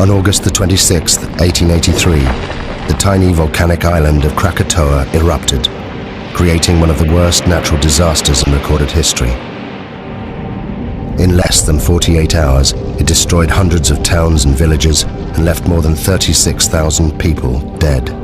On August the 26th, 1883, the tiny volcanic island of Krakatoa erupted, creating one of the worst natural disasters in recorded history. In less than 48 hours, it destroyed hundreds of towns and villages and left more than 36,000 people dead.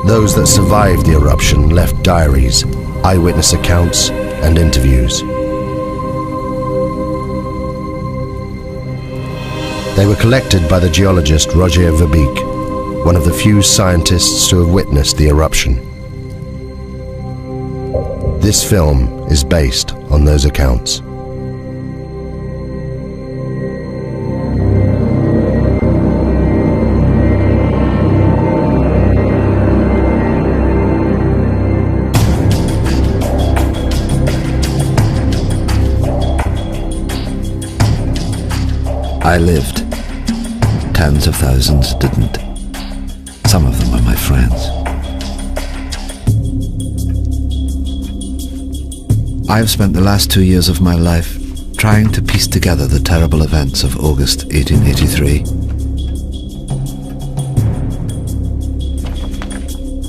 Those that survived the eruption left diaries, eyewitness accounts, and interviews. They were collected by the geologist Roger Verbeek, one of the few scientists to have witnessed the eruption. This film is based on those accounts. I lived. Tens of thousands didn't. Some of them were my friends. I have spent the last 2 years of my life trying to piece together the terrible events of August 1883.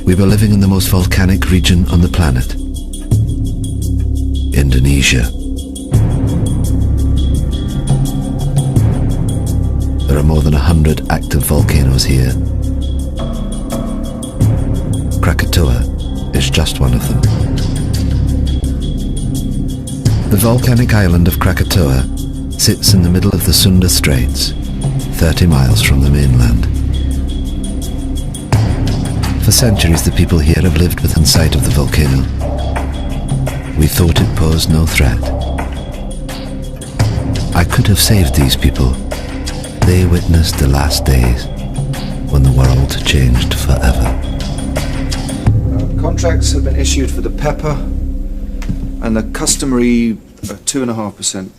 We were living in the most volcanic region on the planet, Indonesia. There are more than 100 active volcanoes here. Krakatoa is just one of them. The volcanic island of Krakatoa sits in the middle of the Sunda Straits, 30 miles from the mainland. For centuries, the people here have lived within sight of the volcano. We thought it posed no threat. I could have saved these people. They witnessed the last days when the world changed forever. Contracts have been issued for the pepper and the customary 2.5%,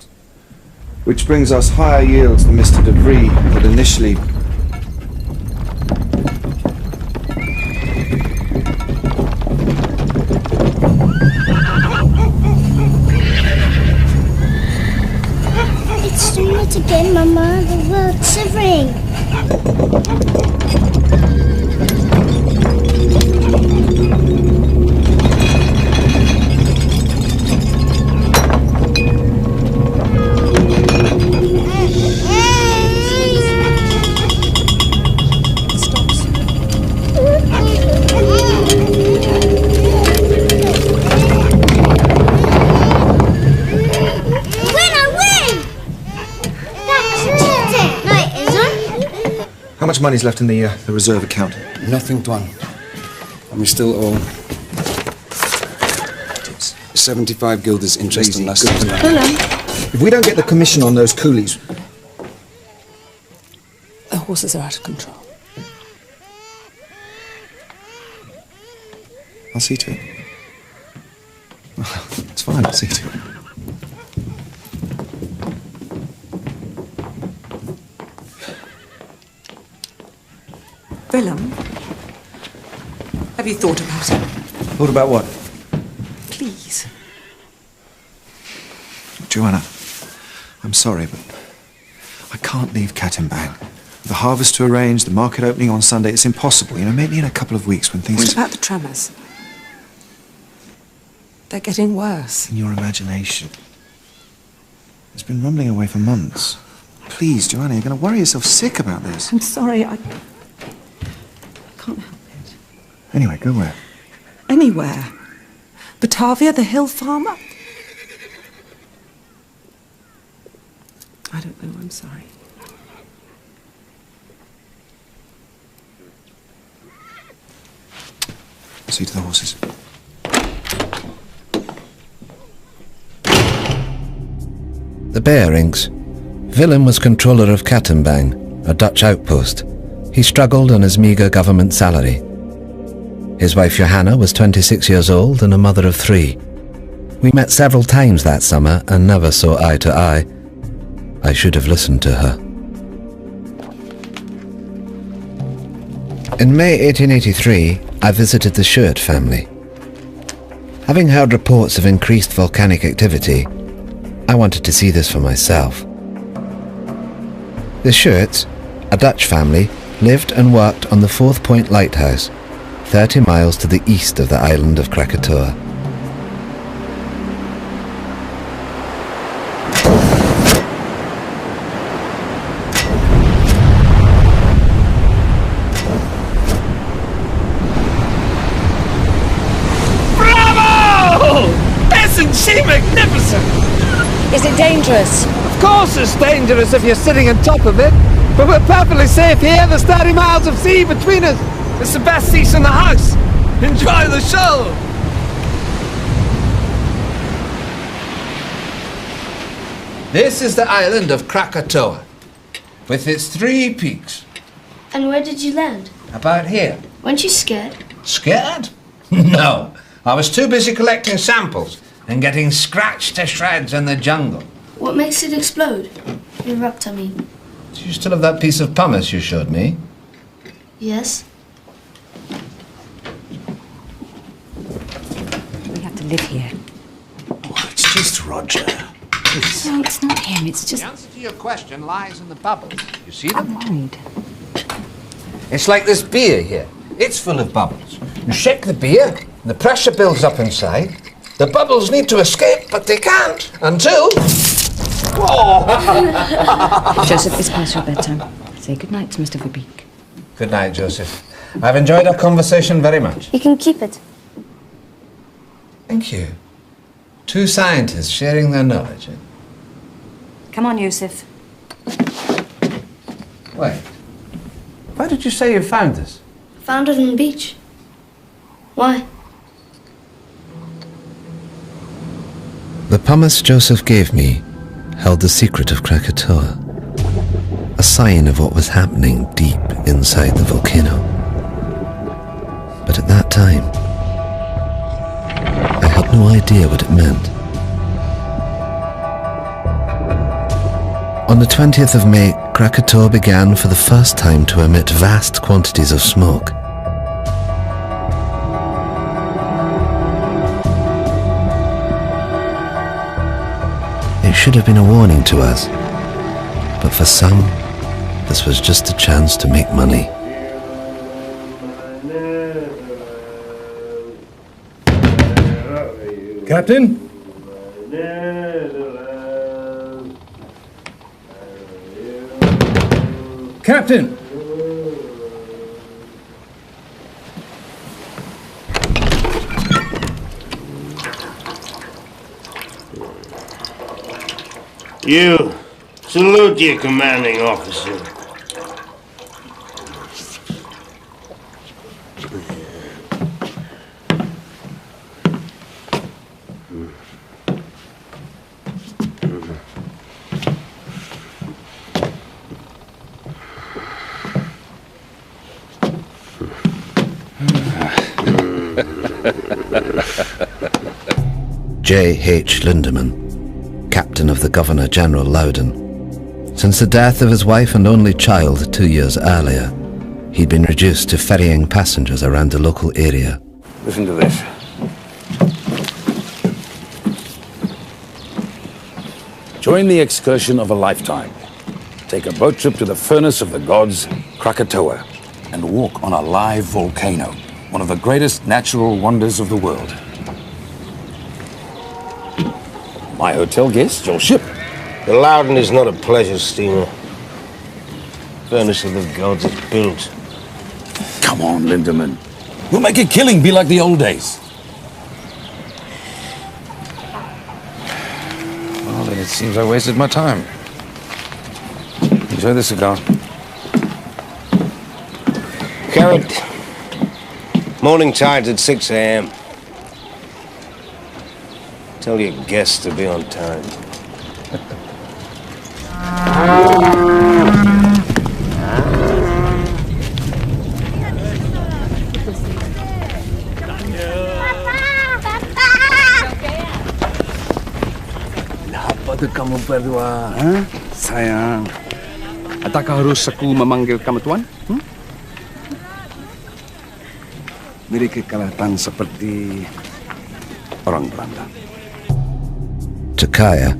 which brings us higher yields than Mr. De Vries had initially. It's doing it again, Mama. The world's shivering. How much money's left in the reserve account? Nothing, Tuan. And we still owe 75 guilders interest on last year's land. If we don't get the commission on those coolies... The horses are out of control. I'll see to it. It's fine, I'll see to it. Willem, have you thought about it? Thought about what? Please. Joanna, I'm sorry, but I can't leave Cat and Bang. The harvest to arrange, the market opening on Sunday, it's impossible. You know, maybe in a couple of weeks when things... What about the tremors? They're getting worse. In your imagination. It's been rumbling away for months. Please, Joanna, you're going to worry yourself sick about this. I'm sorry, I can't help it. Anyway, go where? Anywhere. Batavia, the hill farm. I don't know, I'm sorry. See to the horses. The bearings. Willem was controller of Kattenbang, a Dutch outpost. He struggled on his meagre government salary. His wife Johanna was 26 years old and a mother of 3. We met several times that summer and never saw eye to eye. I should have listened to her. In May 1883, I visited the Schuert family. Having heard reports of increased volcanic activity, I wanted to see this for myself. The Schuerts, a Dutch family, lived and worked on the 4th Point Lighthouse, 30 miles to the east of the island of Krakatoa. Isn't she magnificent? Is it dangerous? Of course it's dangerous if you're sitting on top of it, but we're perfectly safe here. There's 30 miles of sea between us. It's the best seats in the house. Enjoy the show. This is the island of Krakatoa, with its 3 peaks. And where did you land? About here. Weren't you scared? Scared? No. I was too busy collecting samples and getting scratched to shreds in the jungle. What makes it explode? Erupt, I mean. Do you still have that piece of pumice you showed me? Yes. We have to live here. Oh, it's just Roger. No, it's not him, it's just... The answer to your question lies in the bubbles. You see I'm them? worried. It's like this beer here. It's full of bubbles. You shake the beer, and the pressure builds up inside. The bubbles need to escape, but they can't until... Oh! Joseph, it's past your bedtime. Say goodnight to Mr. Verbeek. Good night, Joseph. I've enjoyed our conversation very much. You can keep it. Thank you. 2 scientists sharing their knowledge. Come on, Yusuf. Wait. Why did you say you found this? Found it on the beach. Why? The pumice Joseph gave me held the secret of Krakatoa, a sign of what was happening deep inside the volcano. But at that time, I had no idea what it meant. On the 20th of May, Krakatoa began for the first time to emit vast quantities of smoke. It should have been a warning to us, but for some, this was just a chance to make money. Captain? Captain! You salute your commanding officer. J.H. Lindemann, captain of the Governor-General Loudon. Since the death of his wife and only child 2 years earlier, he'd been reduced to ferrying passengers around the local area. Listen to this. Join the excursion of a lifetime. Take a boat trip to the furnace of the gods, Krakatoa, and walk on a live volcano, one of the greatest natural wonders of the world. My hotel guest, your ship. The Loudon is not a pleasure steamer. Furnace of the gods is built. Come on, Lindemann. We'll make a killing be like the old days. Well, then it seems I wasted my time. Enjoy the cigar. Carrot. Morning tide's at 6 a.m. Tell your guests to be on time. Kenapa tuh kamu berdua? Sayang, adakah harus aku memanggil kamu tuan? Mereka kelihatan seperti orang Belanda. To Kaya,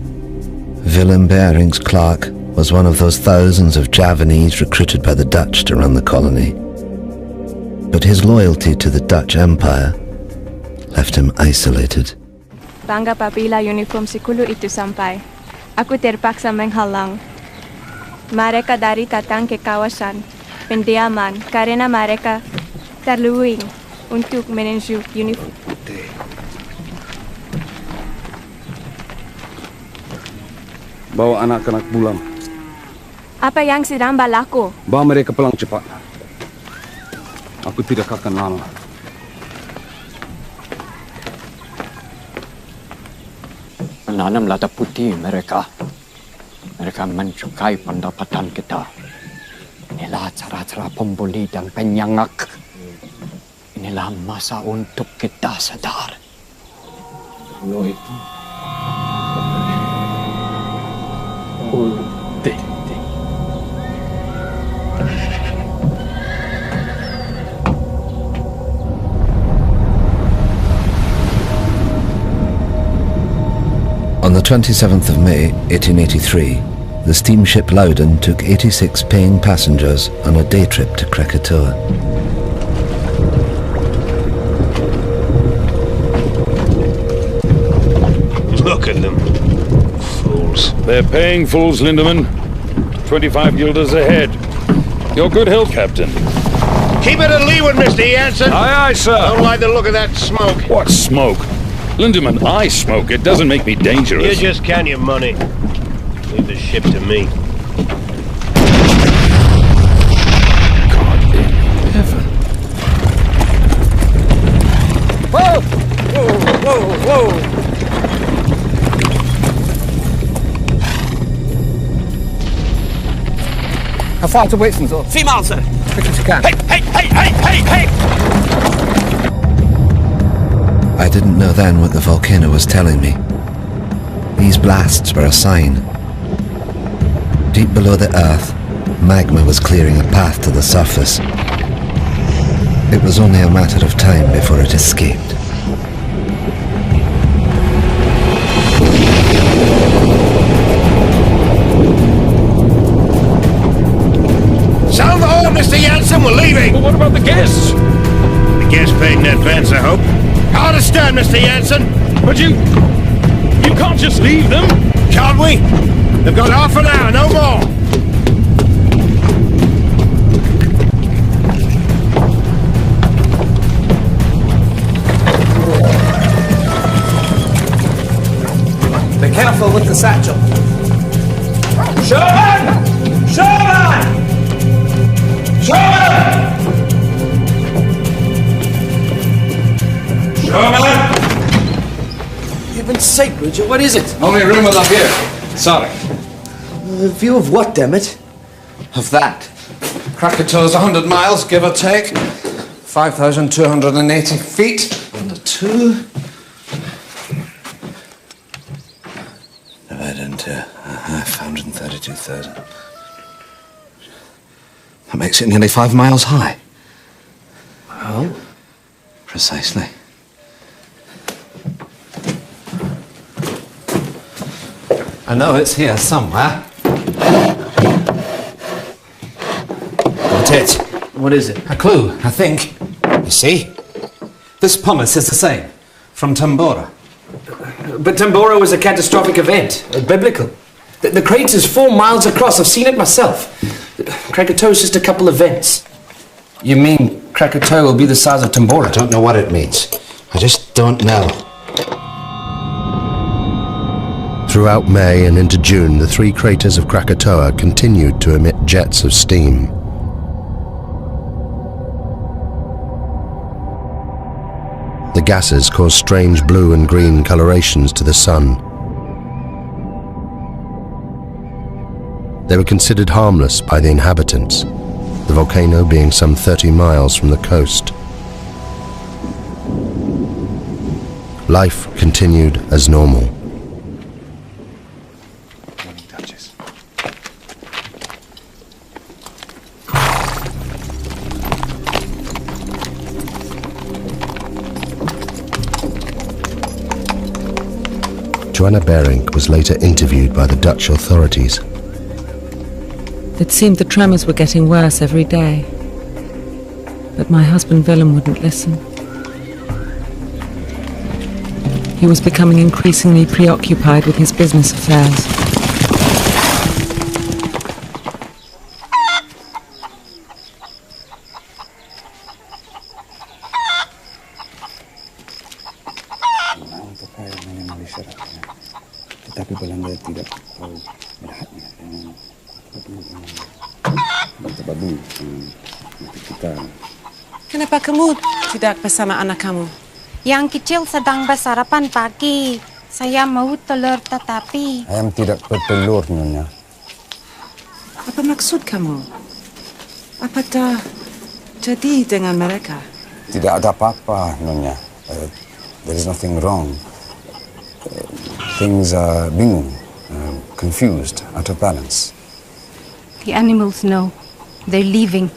Willem Barings Clark was one of those thousands of Javanese recruited by the Dutch to run the colony. But his loyalty to the Dutch Empire left him isolated. Bangga apabila uniform sikulu itu sampai. Aku terpaksa menghalang mereka dari datang ke kawasan pendiaman karena mereka terluing untuk menuju uniform. Bawa anak-anak pulang. Apa yang sedang berlaku? Bawa mereka pulang cepat. Aku tidak akan lama. Menanam lada putih mereka. Mereka mencukai pendapatan kita. Inilah cara-cara pembuli dan penyangak. Inilah masa untuk kita sadar. Lo itu. On the 27th of May, 1883, the steamship Loudon took 86 paying passengers on a day trip to Krakatoa. Look at them. Fools. They're paying fools, Lindemann. 25 guilders ahead. Your good health, Captain. Keep it at leeward, Mr. Jansen. Aye, aye, sir. Don't like the look of that smoke. What smoke? Lindemann, I smoke. It doesn't make me dangerous. You just count your money. Leave the ship to me. God in heaven. Whoa! Whoa, whoa, whoa! How far to Waitson's, sir? 3 miles, sir. Quick as you can. Hey! I didn't know then what the volcano was telling me. These blasts were a sign. Deep below the earth, magma was clearing a path to the surface. It was only a matter of time before it escaped. Sound the horn, Mr. Jansen. We're leaving. But what about the guests? The guests paid in advance, I hope. I understand, Mr. Jansen. But you can't just leave them. Can't we? They've got half an hour, no more. Be careful with the satchel. Sherman! Sherman! Sherman! Sherman! Heaven's sake, Bridget, what is it? Only room up here. Sorry. A view of what, damn it? Of that. Krakatoa's 100 miles, give or take. 5,280 feet. Under 2. Divided into 532,000. That makes it nearly 5 miles high. Well? Precisely. I know it's here somewhere. Got it. What is it? A clue, I think. You see? This pumice is the same. From Tambora. But Tambora was a catastrophic event, biblical. The crater's 4 miles across. I've seen it myself. Krakatoa's just a couple of vents. You mean Krakatoa will be the size of Tambora? I don't know what it means. I just don't know. Throughout May and into June, the three craters of Krakatoa continued to emit jets of steam. The gases caused strange blue and green colorations to the sun. They were considered harmless by the inhabitants, the volcano being some 30 miles from the coast. Life continued as normal. Joanna Berink was later interviewed by the Dutch authorities. It seemed the tremors were getting worse every day. But my husband Willem wouldn't listen. He was becoming increasingly preoccupied with his business affairs. Tetapi pelanggan tidak tahu melihatnya dengan babu kita. Kenapa kamu tidak bersama anak kamu? Yang kecil sedang bersarapan pagi. Saya mau telur tetapi... Ayam tidak bertelur, Nyonya. Apa maksud kamu? Apa jadi dengan mereka? Tidak ada apa-apa, Nyonya. There is nothing wrong. Things are bingung, confused, out of balance. The animals know. They're leaving.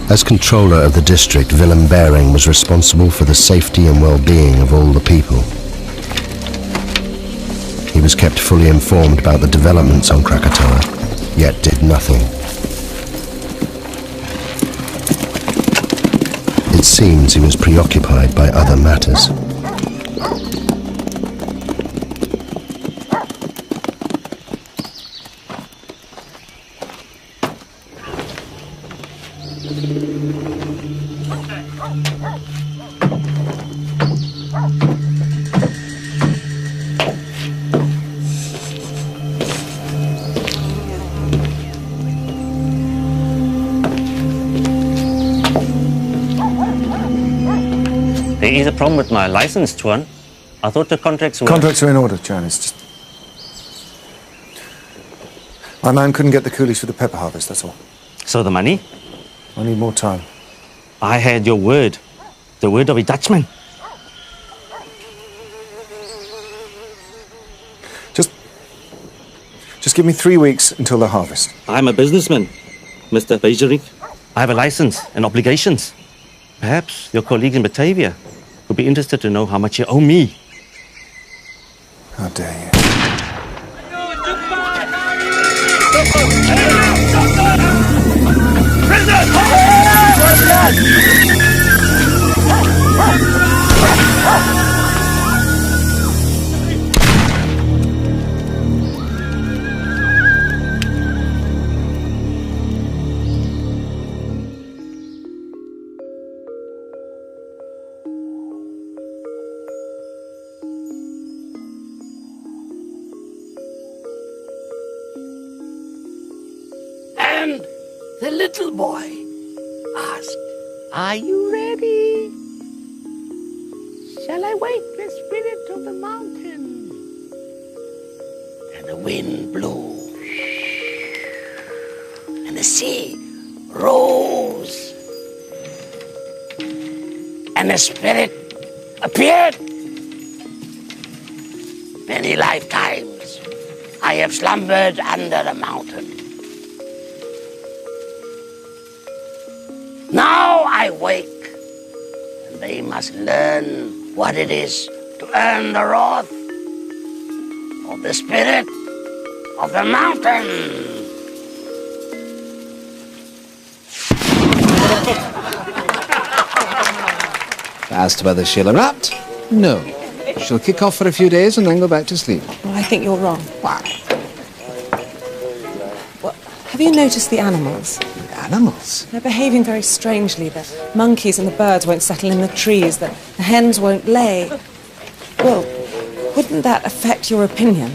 As controller of the district, Willem Bering was responsible for the safety and well-being of all the people. He was kept fully informed about the developments on Krakatoa, yet did nothing. It seems he was preoccupied by other matters. There is a problem with my license, Tuan. I thought the contracts were... Contracts are in order, Jan. It's just... My man couldn't get the coolies for the pepper harvest, that's all. So the money? I need more time. I had your word. The word of a Dutchman. Just give me 3 weeks until the harvest. I'm a businessman, Mr. Bejerik. I have a license and obligations. Perhaps your colleague in Batavia would be interested to know how much you owe me. How dare you? And the little boy asked, "Are you ready? Shall I wake the spirit of the mountain?" And the wind blew, and the sea rose, and the spirit appeared. Many lifetimes I have slumbered under the mountain. Now I wake, and they must learn what it is to earn the wrath of the spirit of the mountain. As to whether she'll erupt, no. She'll kick off for a few days and then go back to sleep. Well, I think you're wrong. Why? Well, have you noticed the animals? animals? They're behaving very strangely. The monkeys and the birds won't settle in the trees. The hens won't lay. Well, wouldn't that affect your opinion?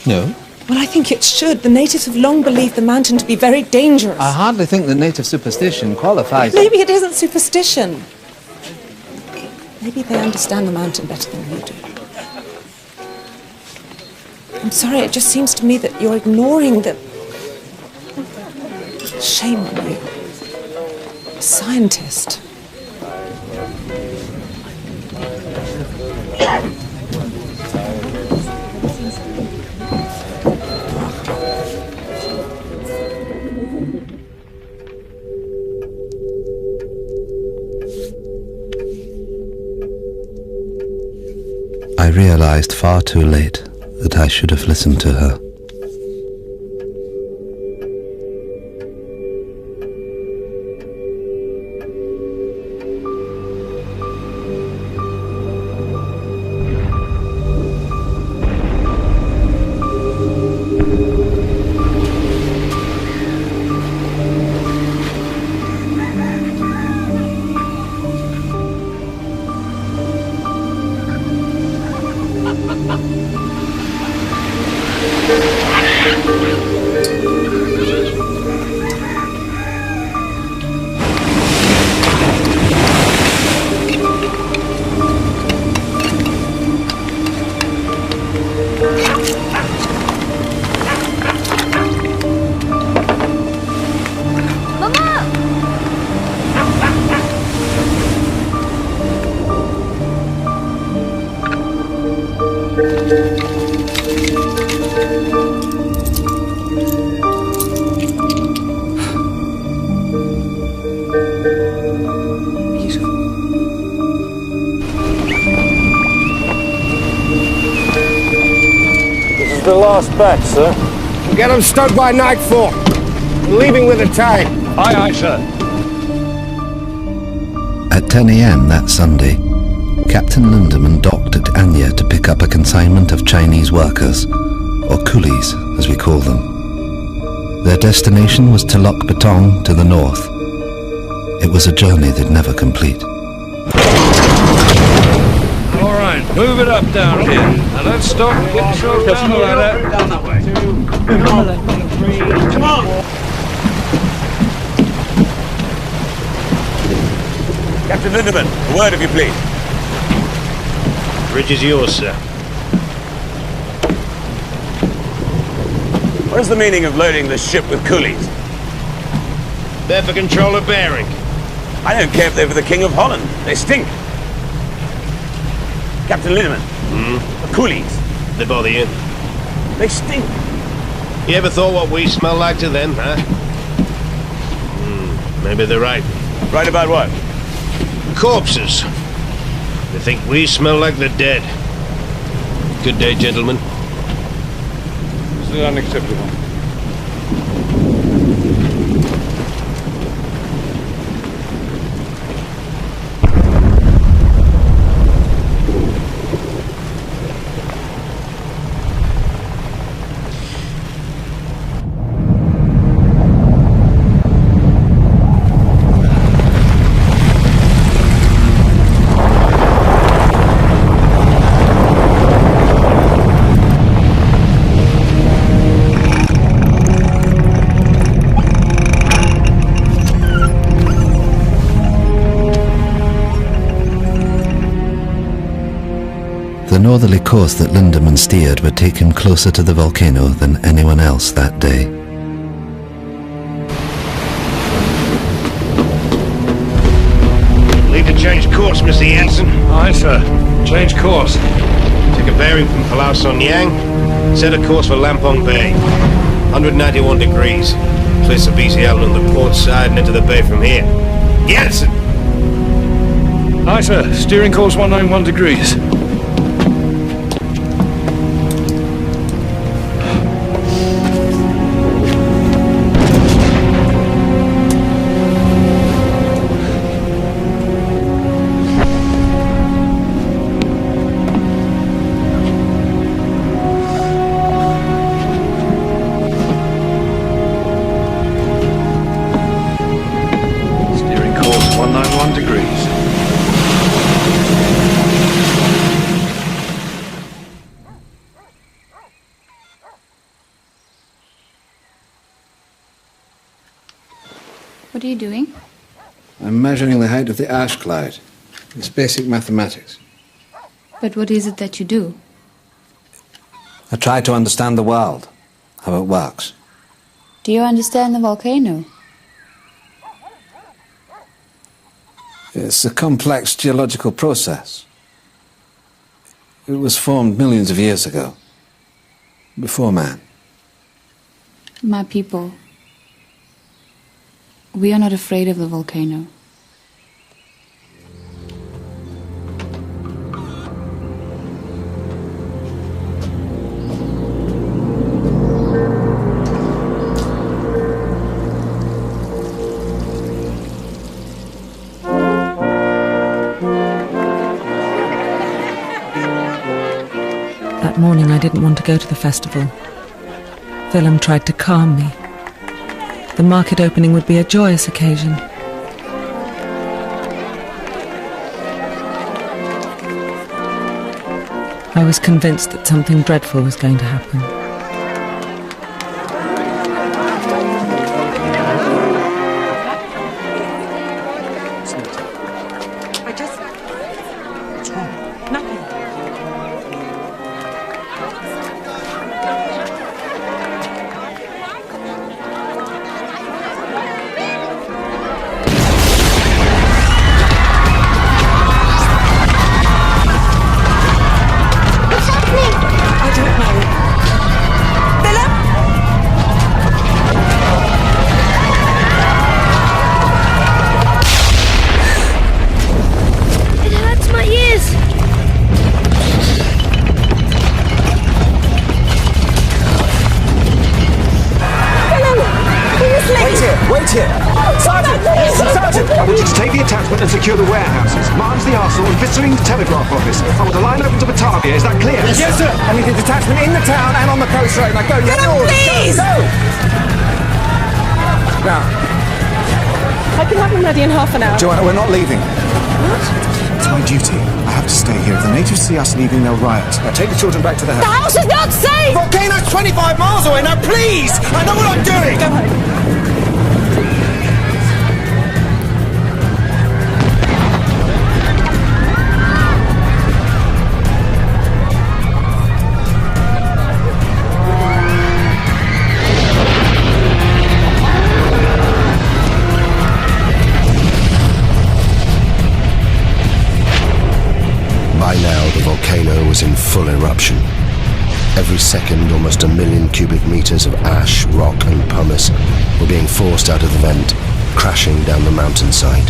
No. Well, I think it should. The natives have long believed the mountain to be very dangerous. I hardly think that native superstition qualifies. Maybe it isn't superstition. Maybe they understand the mountain better than you do. I'm sorry, it just seems to me that you're ignoring the... Shame on you. A scientist. I realized far too late that I should have listened to her. The last batch, sir. We'll get them stowed by nightfall. We're leaving with the tide. Aye, aye, sir. At 10 a.m. that Sunday, Captain Lindemann docked at Anya to pick up a consignment of Chinese workers, or coolies as we call them. Their destination was Telok Betong to the north. It was a journey they'd never complete. All right, move it up down here. Now let's stop and get yourself down the ladder. Down that way. Come on. Captain Lindemann, a word if you please. Bridge is yours, sir. What is the meaning of loading the ship with coolies? They're for control of bearing. I don't care if they're for the King of Holland. They stink. Captain Lindemann, the coolies. They bother you? They stink. You ever thought what we smell like to them, huh? Maybe they're right. Right about what? Corpses. They think we smell like the dead. Good day, gentlemen. This is unacceptable. The northerly course that Lindemann steered would take him closer to the volcano than anyone else that day. Leave to change course, Mr. Jansen. Aye, sir. Change course. Take a bearing from Palau Son Yang. Set a course for Lampong Bay. 191 degrees. Place the BCL on the port side and into the bay from here. Jansen! Aye, sir. Steering course 191 degrees. What are you doing? I'm measuring the height of the ash cloud. It's basic mathematics. But what is it that you do? I try to understand the world, how it works. Do you understand the volcano? It's a complex geological process. It was formed millions of years ago, before man. My people, we are not afraid of the volcano. That morning I didn't want to go to the festival. Willem tried to calm me. The market opening would be a joyous occasion. I was convinced that something dreadful was going to happen. Secure the warehouses, Martin's the arsenal, and Vissering the telegraph office. I want a line open to Batavia, is that clear? Yes, sir. I need a detachment in the town and on the coast road. Now go, you have orders. Please! Go! Now, I can have them ready in half an hour. Joanna, we're not leaving. What? It's my duty. I have to stay here. If the natives see us leaving, they'll riot. Now take the children back to the house. The house is not safe! Volcano's 25 miles away. Now, please! I know what I'm doing! Go home. By now, the volcano was in full eruption. Every second, almost 1 million cubic meters of ash, rock and pumice were being forced out of the vent, crashing down the mountainside.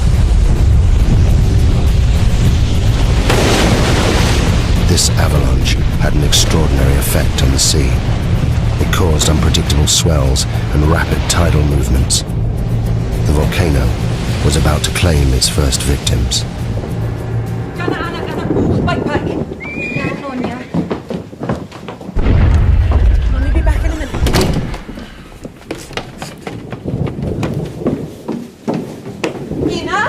This avalanche had an extraordinary effect on the sea. It caused unpredictable swells and rapid tidal movements. The volcano was about to claim its first victims. Backpack. Mommy, be back in a minute. Ina?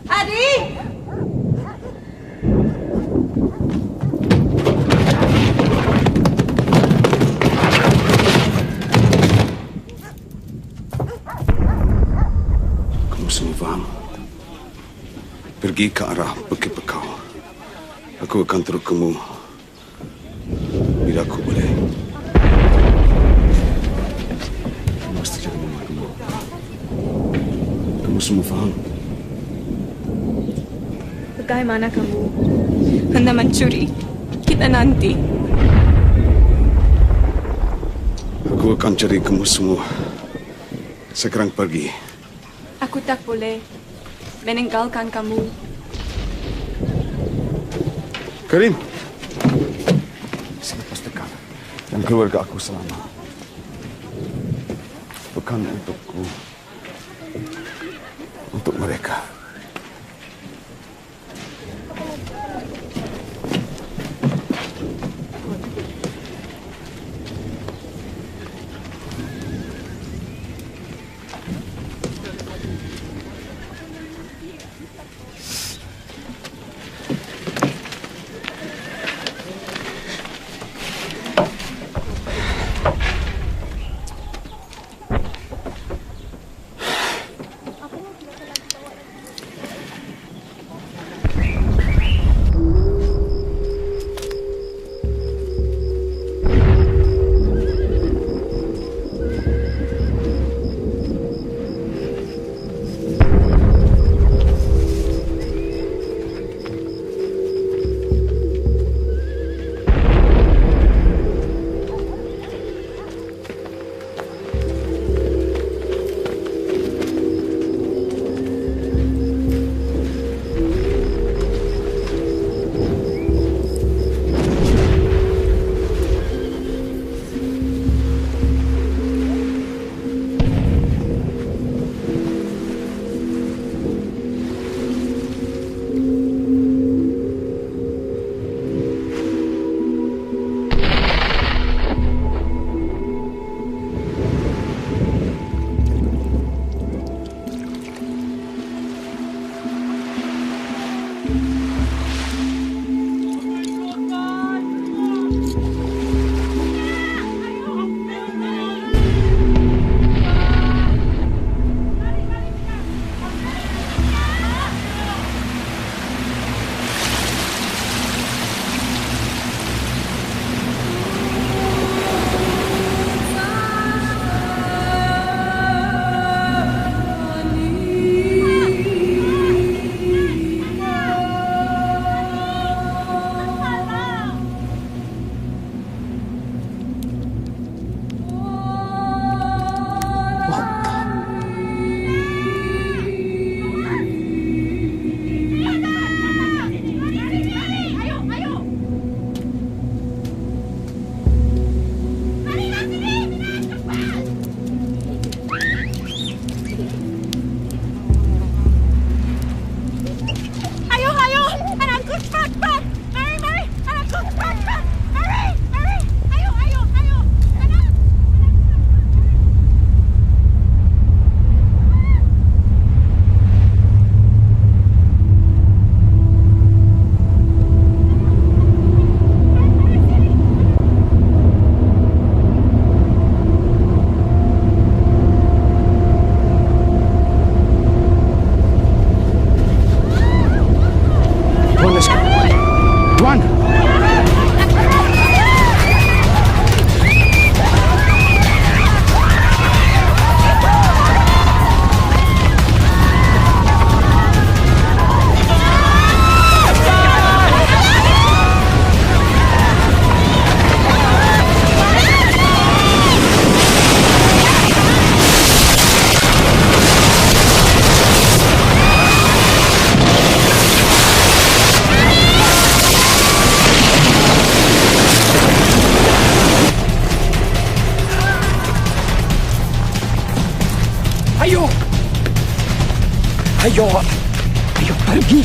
Addy? Kamu semua faham? Pergi ke arah Bukit Bekau. Aku akan turut kamu bila aku boleh. Kamu mesti jaga mama kamu. Kamu semua faham? Bagaimana kamu hendak mencuri kita nanti? Aku akan cari kamu semua sekarang pergi. Aku tak boleh meninggalkan kamu. Karim, selepas dekat dan keluarga aku selamat. Bukan untukku, untuk mereka. Ayo, ayo pergi.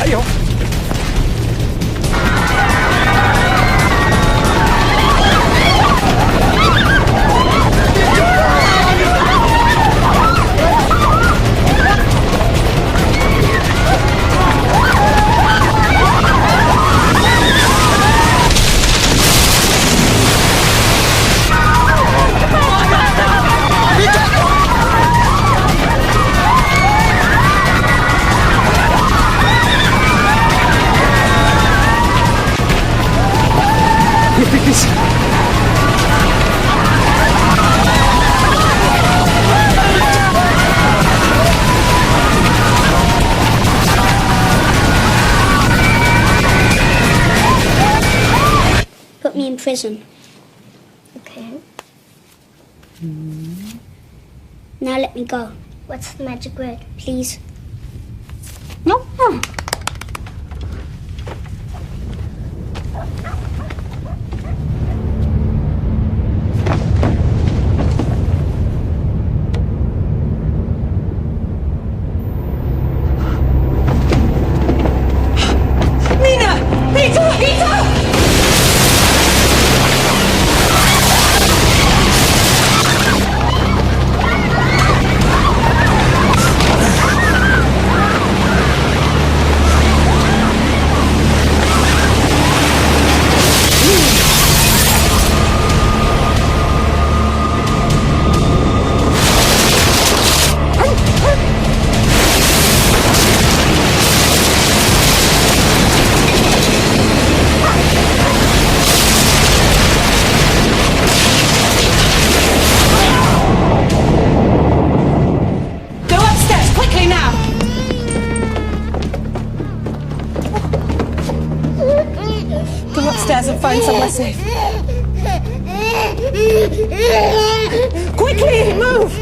Ayo. Please. Put me in prison. Okay. Now let me go. What's the magic word, please? No. And find somewhere safe. Quickly, move!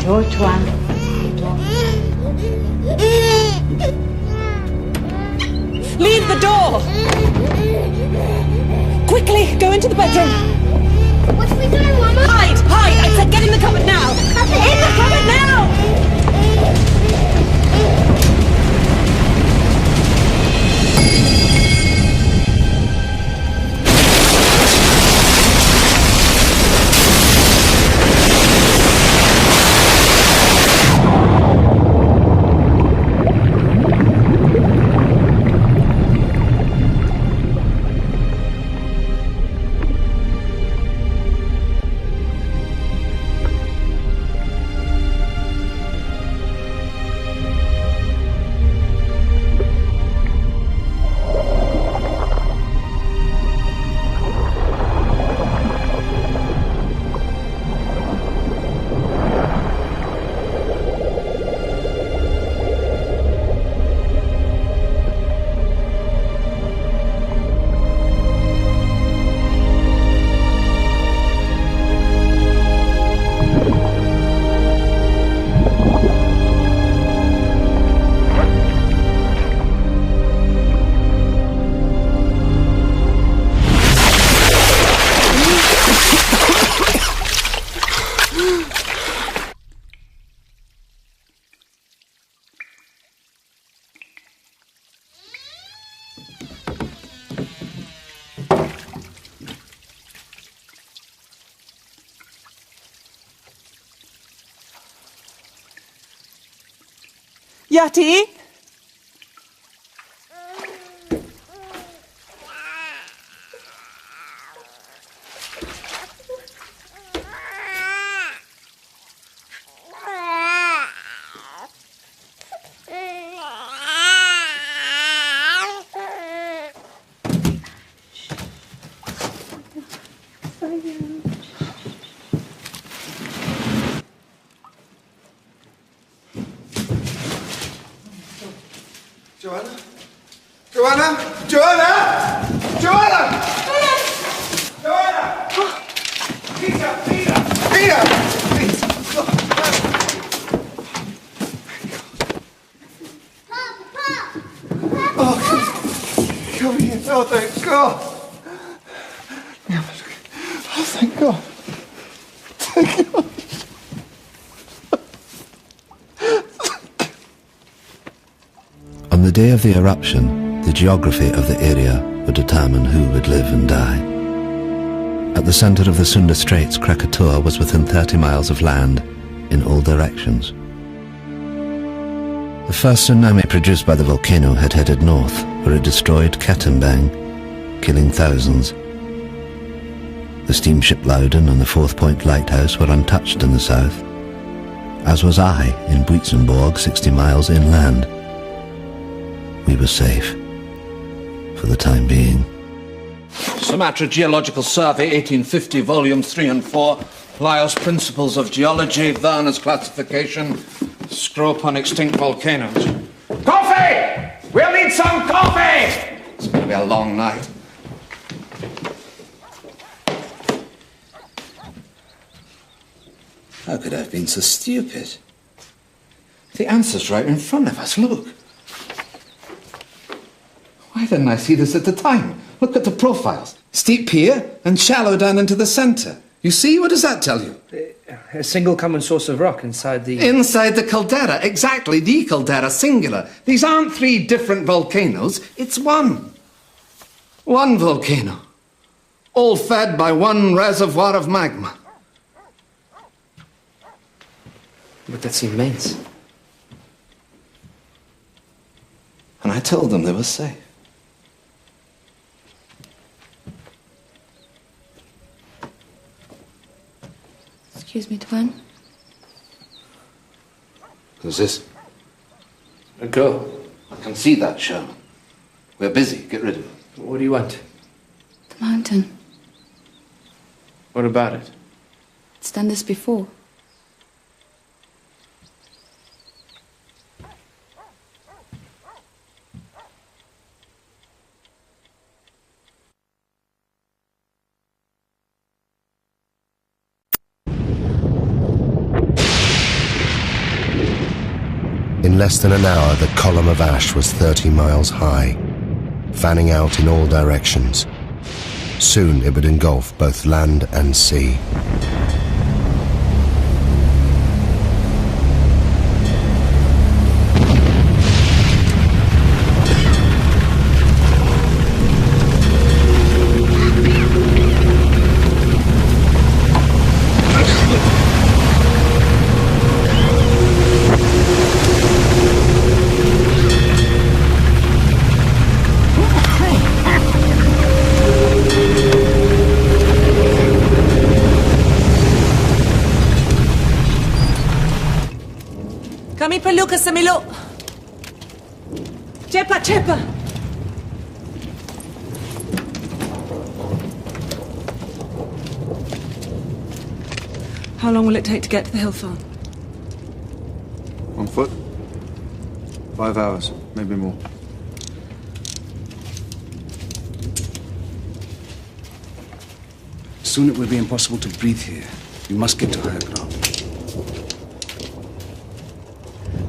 Door, Tuan. Leave the door! Quickly, go into the bedroom. What are we doing, Mama? Hide! Hide! I said get in the cupboard now! In the cupboard now! Yati? Joanna? Joanna? Joanna? Joanna? Joanna! Peter! Peter! Peter! Oh, come here. Oh, thank God. Oh, thank God. Thank God. the day of the eruption, the geography of the area would determine who would live and die. At the center of the Sunda Straits, Krakatoa was within 30 miles of land in all directions. The first tsunami produced by the volcano had headed north, where it destroyed Katimbang, killing thousands. The steamship Loudon and the Fourth Point Lighthouse were untouched in the south, as was I in Buitzenborg, 60 miles inland. We were safe, for the time being. Sumatra Geological Survey, 1850, volumes 3 and 4. Laos Principles of Geology, Werner's Classification, Scope on Extinct Volcanoes. Coffee! We'll need some coffee! It's going to be a long night. How could I have been so stupid? The answer's right in front of us, look. Why didn't I see this at the time? Look at the profiles. Steep here and shallow down into the centre. You see? What does that tell you? A single common source of rock inside the... Inside the caldera, exactly, the caldera, singular. These aren't 3 different volcanoes, it's one. One volcano. All fed by one reservoir of magma. But that's immense. And I told them they were safe. Excuse me, Tuan. Who's this? A girl. I can see that, Sherman. We're busy. Get rid of it. What do you want? The mountain. What about it? It's done this before. In less than an hour, the column of ash was 30 miles high, fanning out in all directions. Soon it would engulf both land and sea. Kami perlu ke semiluk. Cepat, cepat. How long will it take to get to the hill farm? On foot? 5 hours, maybe more. Soon it will be impossible to breathe here. We must get to higher ground.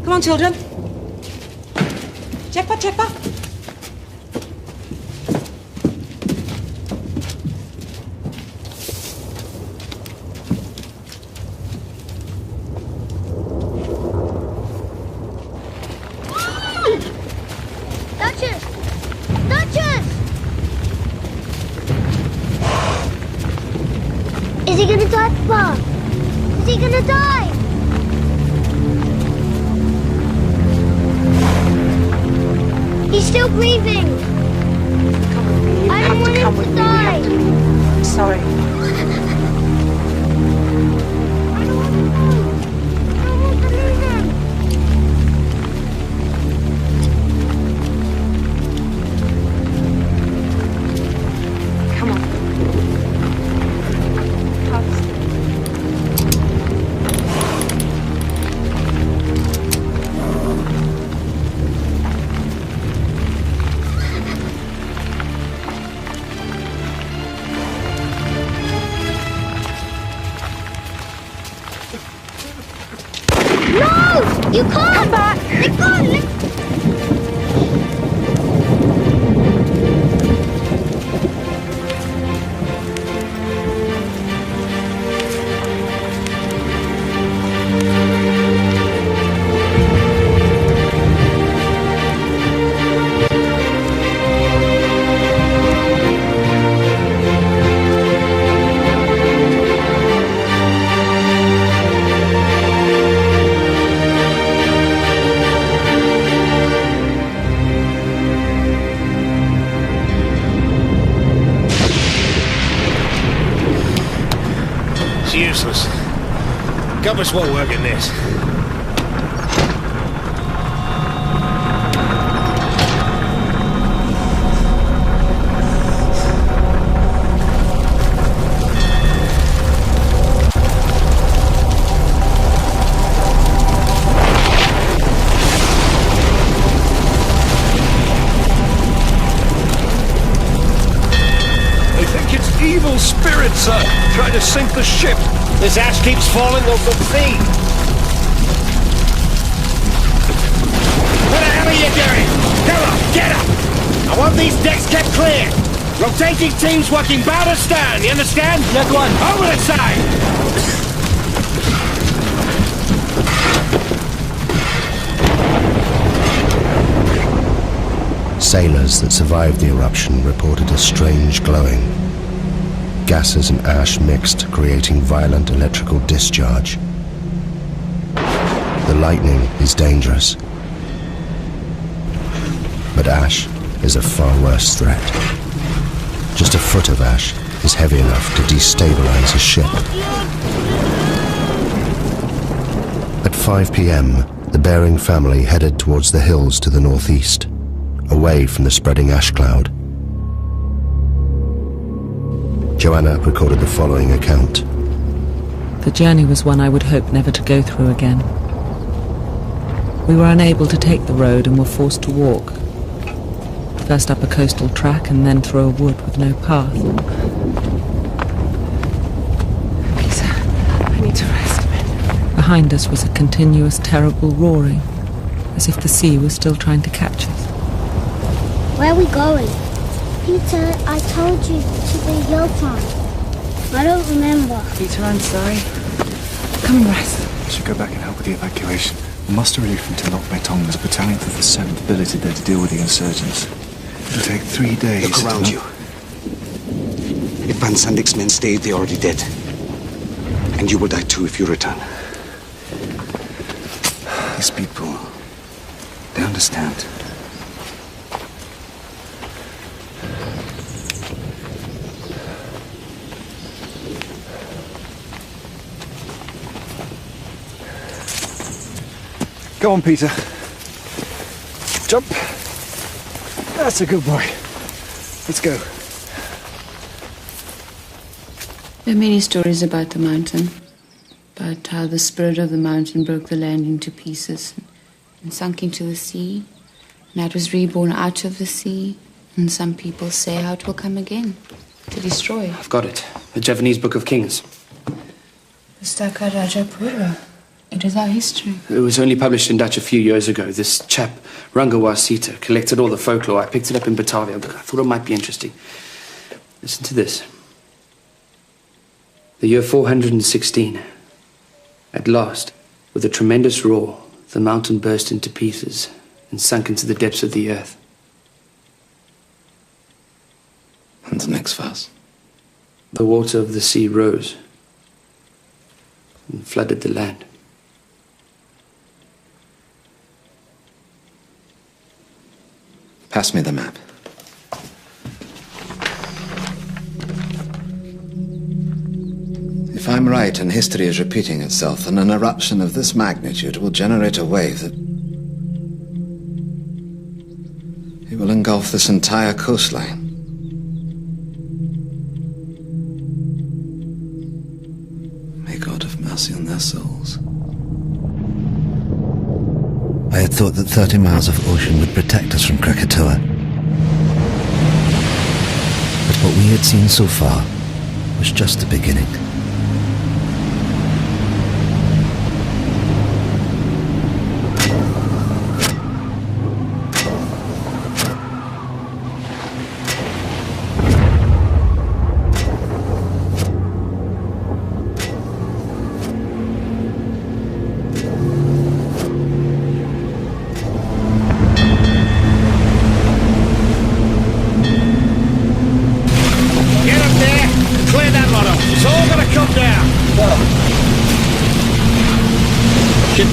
Come on, children. Cepat, cepat. Duchess! Duchess! Is he gonna die, Papa? Is he gonna die? He's still breathing. Come with me. You I have don't to want come him with to me. die. I'm sorry. Come on. No! You can't! Come back! Let go! It's useless. Compass won't work in this. Evil spirits, sir, trying to sink the ship. This ash keeps falling off the sea. What the hell are you doing? Come on, get up! I want these decks kept clear. Rotating teams working bow to stern, you understand? Yes, one. Over the side! Sailors that survived the eruption reported a strange glowing. Gases and ash mixed, creating violent electrical discharge. The lightning is dangerous, but ash is a far worse threat. Just a foot of ash is heavy enough to destabilize a ship. At 5 p.m., the Bering family headed towards the hills to the northeast, away from the spreading ash cloud. Joanna recorded the following account. The journey was one I would hope never to go through again. We were unable to take the road and were forced to walk. First up a coastal track and then through a wood with no path. Lisa, I need to rest a bit. Behind us was a continuous, terrible roaring, as if the sea was still trying to catch us. Where are we going? Peter, I told you to the hilltop. I don't remember. Peter, I'm sorry. Come and rest. I should go back and help with the evacuation. The muster relief from Tilok Betong was a battalion for the 7th billeted there to deal with the insurgents. It'll take 3 days. Look around you. If Van Sandik's men stayed, they're already dead. And you will die too if you return. These people, they understand. Go on, Peter. Jump. That's a good boy. Let's go. There are many stories about the mountain, about how the spirit of the mountain broke the land into pieces and sunk into the sea, and that was reborn out of the sea, and some people say how it will come again, to destroy. I've got it. The Javanese Book of Kings. Pustaka Rajapura. It is our history. It was only published in Dutch a few years ago. This chap, Rangawa Sita, collected all the folklore. I picked it up in Batavia, but I thought it might be interesting. Listen to this. The year 416. At last, with a tremendous roar, the mountain burst into pieces and sunk into the depths of the earth. And the next verse. The water of the sea rose and flooded the land. Pass me the map. If I'm right and history is repeating itself, then an eruption of this magnitude will generate a wave that... it will engulf this entire coastline. May God have mercy on their souls. I had thought that 30 miles of ocean would protect us from Krakatoa. But what we had seen so far was just the beginning.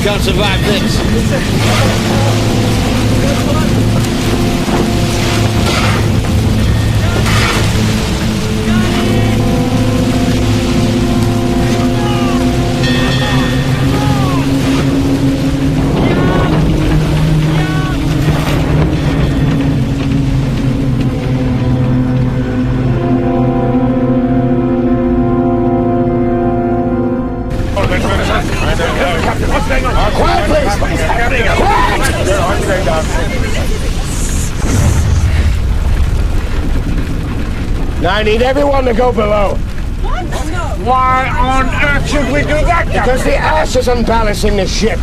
Can't survive this. Now I need everyone to go below. What? Why on earth should we do that? Because the ash is unbalancing the ship.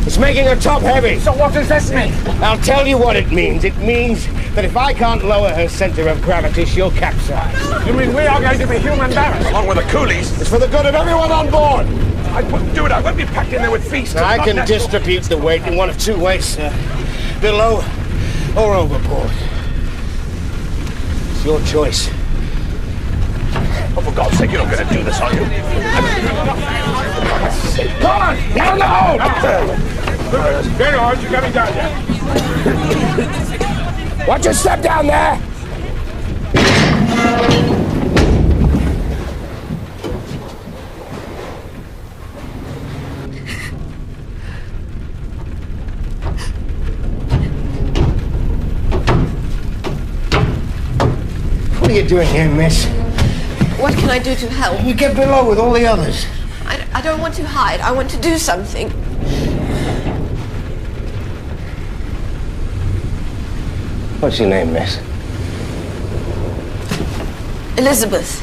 It's making her top heavy. So what does this mean? I'll tell you what it means. It means that if I can't lower her center of gravity, she'll capsize. You mean we are going to be human barrels? Along with the coolies. It's for the good of everyone on board. I wouldn't do it. I won't be packed in there with feasts. Now, I can distribute the weight in one of two ways. Below or overboard. It's your choice. Oh, for God's sake, you're not going to do this, are you? Come on! Down the hole! Very hard. You're coming down there. Watch your step down there! What are you doing here, miss? What can I do to help? You get below with all the others. I don't want to hide. I want to do something. What's your name, miss? Elizabeth.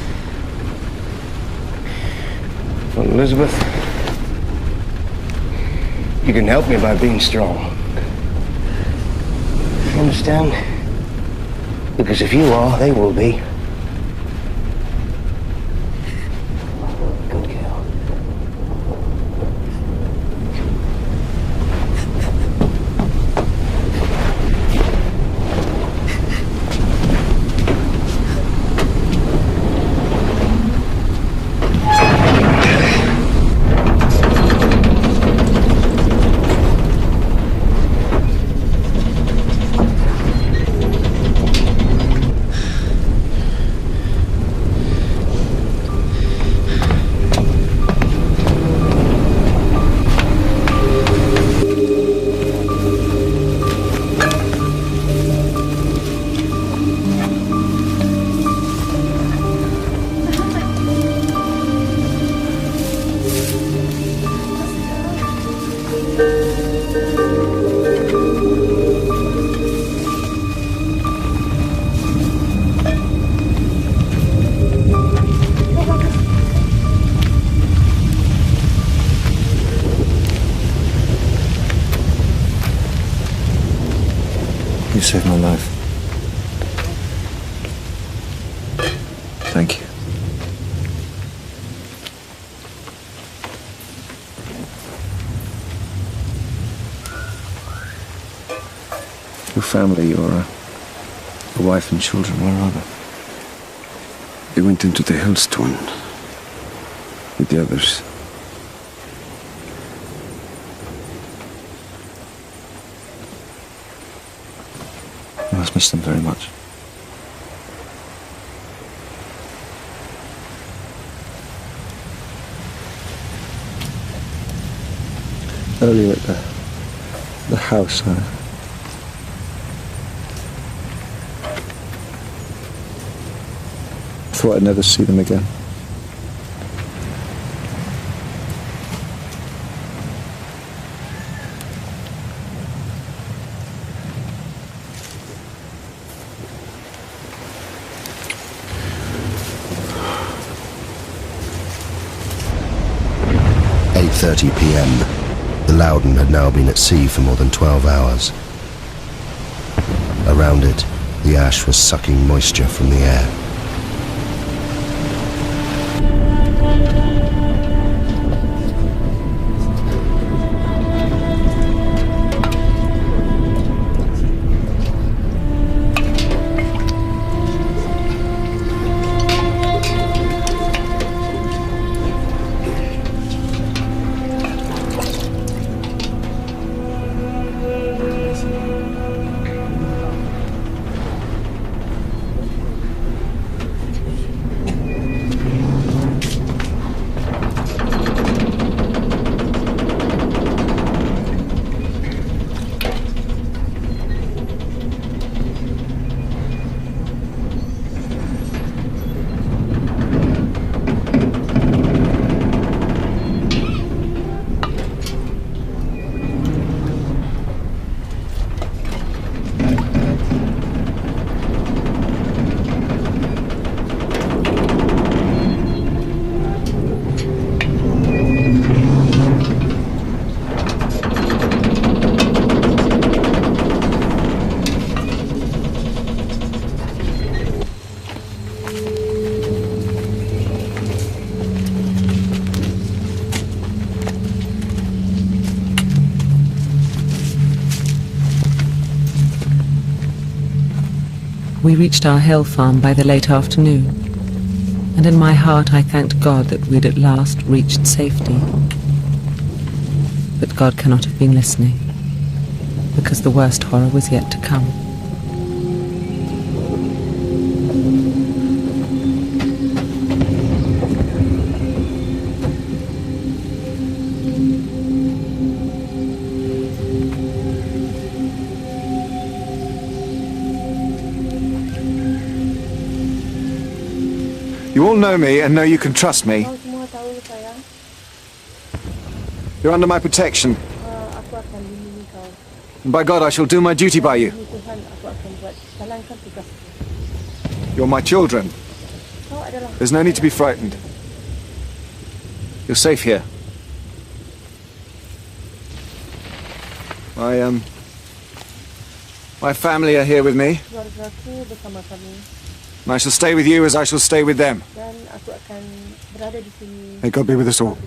Well, Elizabeth, you can help me by being strong. You understand? Because if you are, they will be. You saved my life. Thank you. Your family, your wife and children, where are they? They went into the hills, Twin, with the others. You must miss them very much. Earlier at the house, I thought I'd never see them again. At 8:30 p.m. The Loudon had now been at sea for more than 12 hours. Around it, the ash was sucking moisture from the air. We reached our hill farm by the late afternoon, and in my heart I thanked God that we'd at last reached safety. But God cannot have been listening, because the worst horror was yet to come. You all know me and know you can trust me. You're under my protection. And by God, I shall do my duty by you. You're my children. There's no need to be frightened. You're safe here. My family are here with me. And I shall stay with you as I shall stay with them. May God be with us all.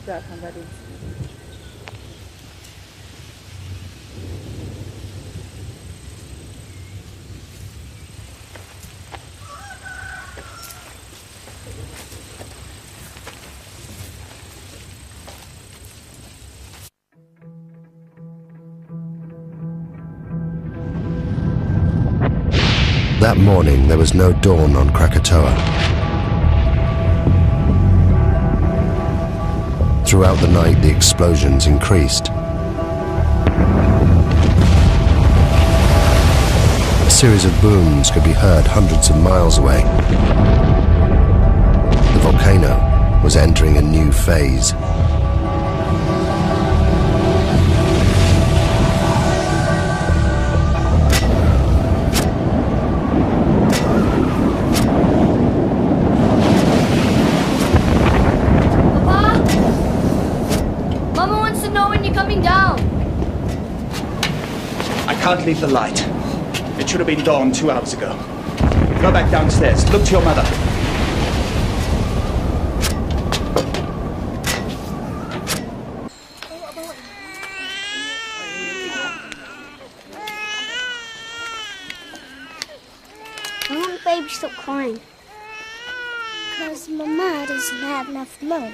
That morning, there was no dawn on Krakatoa. Throughout the night, the explosions increased. A series of booms could be heard hundreds of miles away. The volcano was entering a new phase. I can't leave the light. It should have been dawn 2 hours ago. Go back downstairs. Look to your mother. I want the baby to stop crying. Because Mama doesn't have enough milk.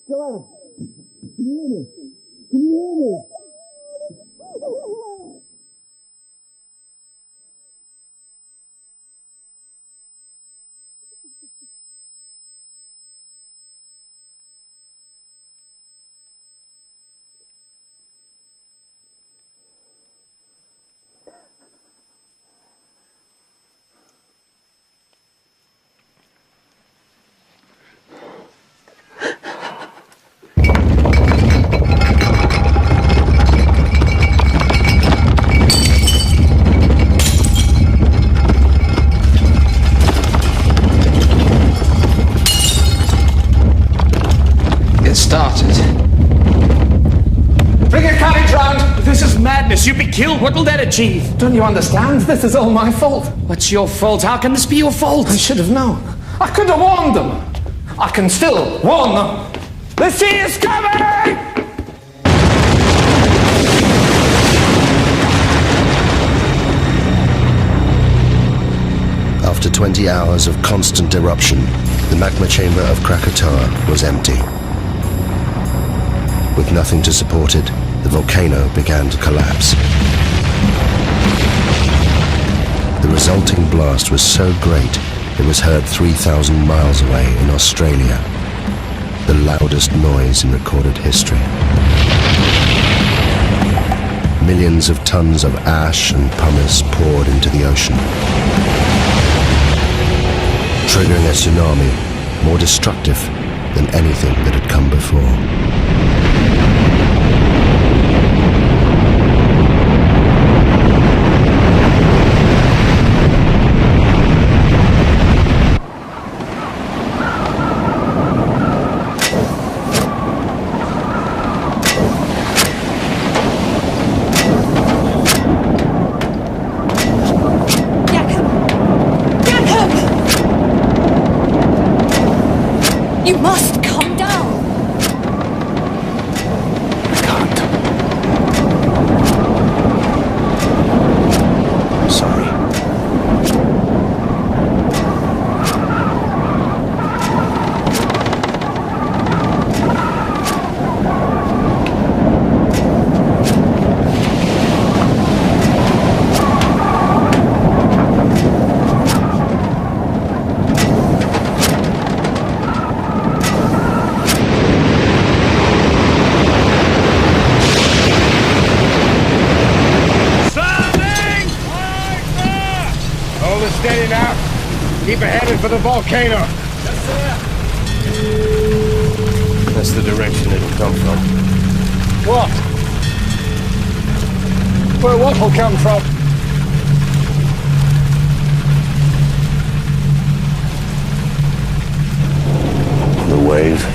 Joanna, can you hear me? Can you hear me? You'd be killed. What will that achieve? Don't you understand? This is all my fault. What's your fault? How can this be your fault? I should have known. I could have warned them. I can still warn them. The sea is coming! After 20 hours of constant eruption, the magma chamber of Krakatoa was empty. With nothing to support it, the volcano began to collapse. The resulting blast was so great, it was heard 3,000 miles away in Australia, the loudest noise in recorded history. Millions of tons of ash and pumice poured into the ocean, triggering a tsunami more destructive than anything that had come before. You must calm down. I can't. I'm sorry. Steady now. Keep it headed for the volcano. Yes, sir. That's the direction it'll come from. What? Where what will come from? The wave.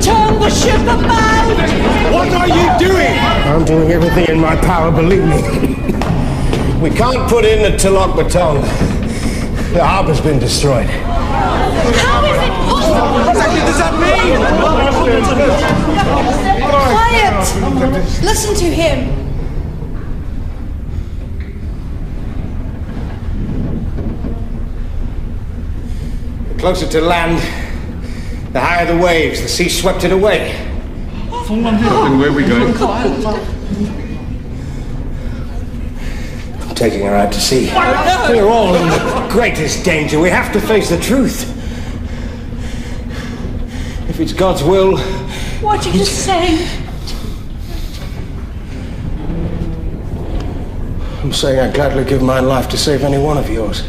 Turn the ship about! What are you doing? I'm doing everything in my power, believe me. We can't put in the Tilok Baton. The harbor's been destroyed. How is it possible? What exactly does that mean? Quiet! Listen to him. Closer to land, the higher the waves, the sea swept it away. Then where are we going? I'm taking her out to sea. We're all in the greatest danger. We have to face the truth. If it's God's will... What are you saying? I'm saying I'd gladly give my life to save any one of yours.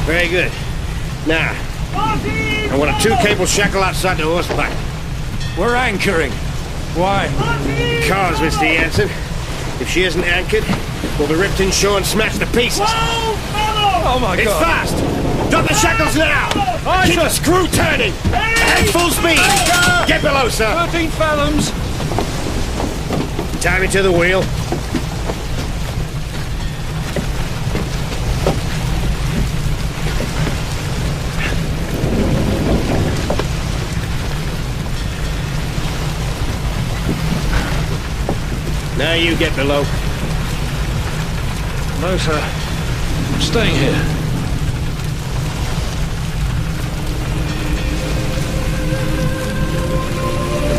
Very good. Now, I want a 2-cable shackle outside the horseback. We're anchoring. Why? Because, Mr. Jansen, if she isn't anchored, we'll be ripped inshore and smashed to pieces. Oh my God! It's fast! Drop the shackles now! Keep the screw turning! At full speed! Get below, sir! 13 fathoms! Tie me to the wheel. Now you get below. No, sir. I'm staying here.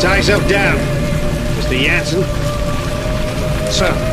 Tie yourself down, Mr. Jansen. Sir.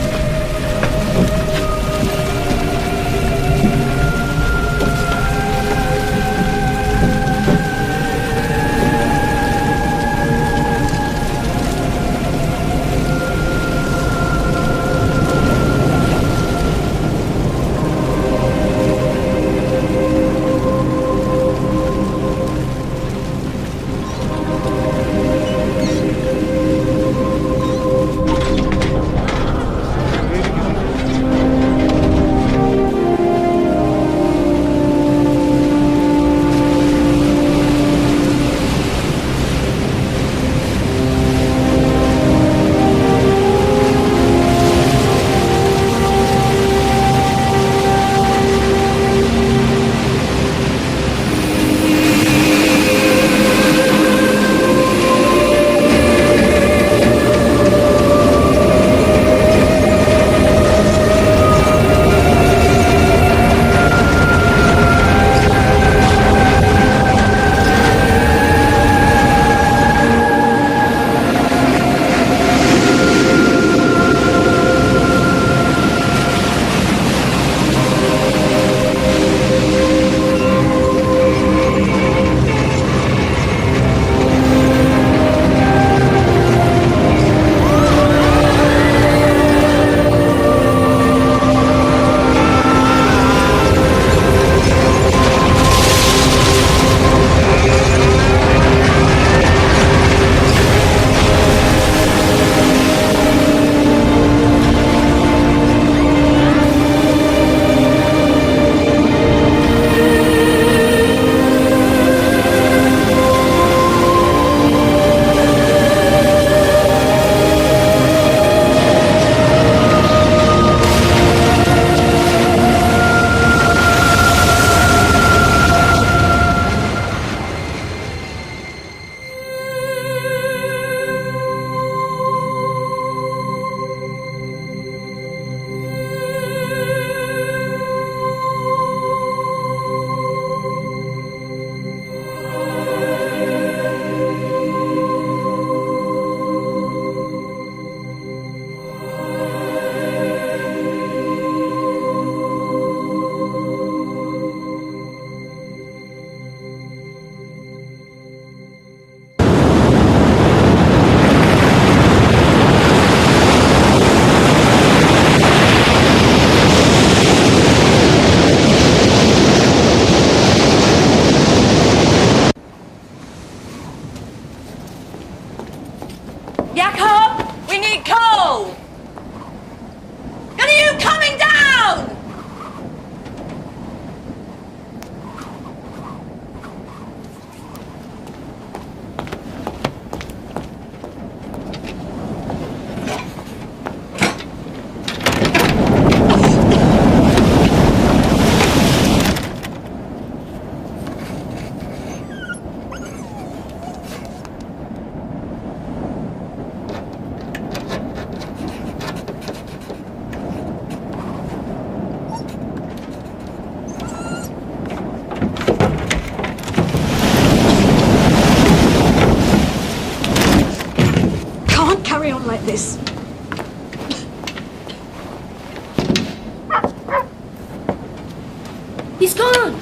He's gone!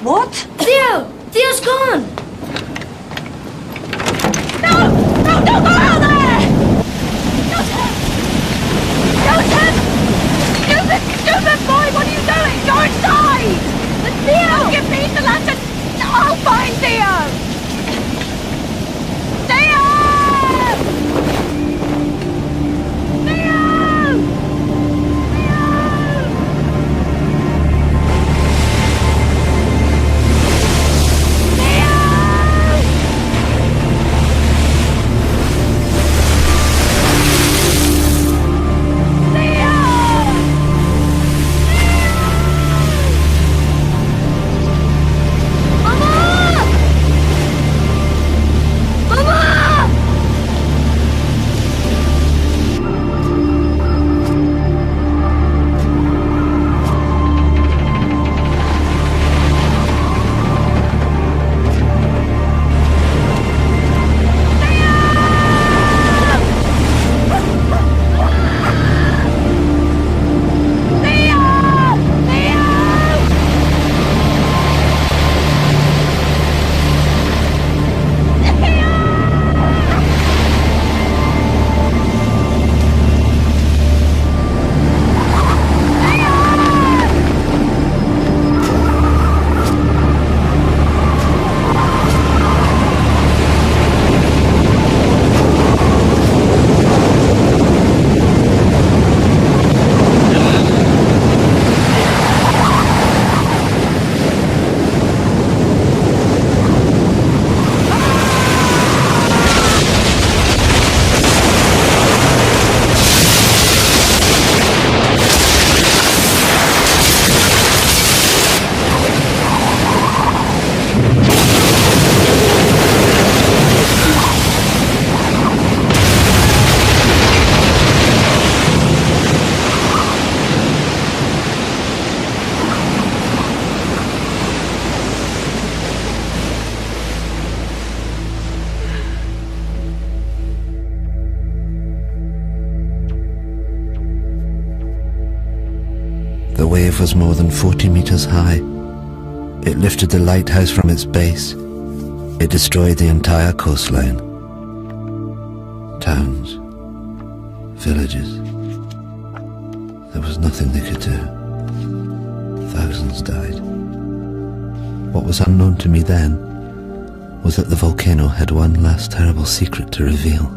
What? Theo! Theo's gone! No! No, don't go out there! Joseph! Joseph! Joseph, boy, what are you doing? Go inside! But Theo! Give me the lantern! I'll find Theo! Theo! The wave was more than 40 meters high. It lifted the lighthouse from its base. It destroyed the entire coastline. Towns, villages. There was nothing they could do. Thousands died. What was unknown to me then was that the volcano had one last terrible secret to reveal.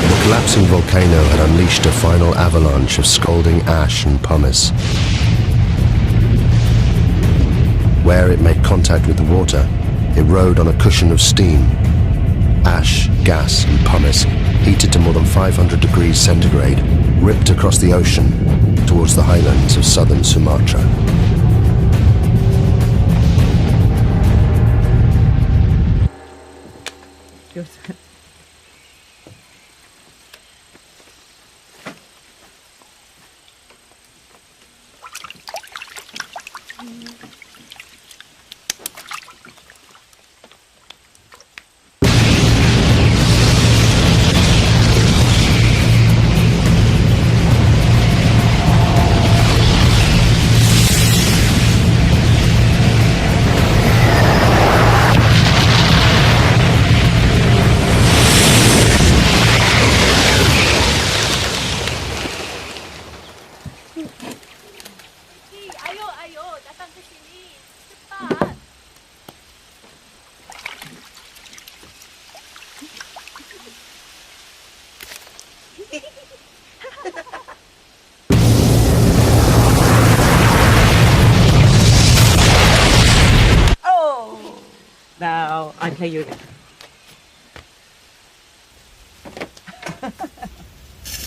The collapsing volcano had unleashed a final avalanche of scalding ash and pumice. Where it made contact with the water, it rode on a cushion of steam. Ash, gas and pumice, heated to more than 500 degrees centigrade, ripped across the ocean towards the highlands of southern Sumatra. Now, I play you again.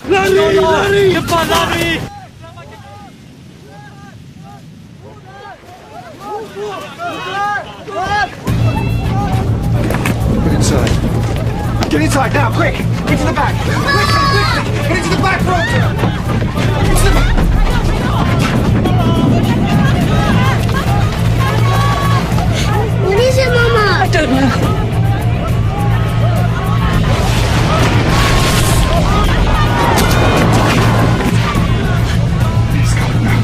Lari! Lari! Cepat lari! Get inside. Get inside now, quick! Into the back! Quickly! Get into the back room! Into the back! What is it, Mama? I don't know. He's coming now.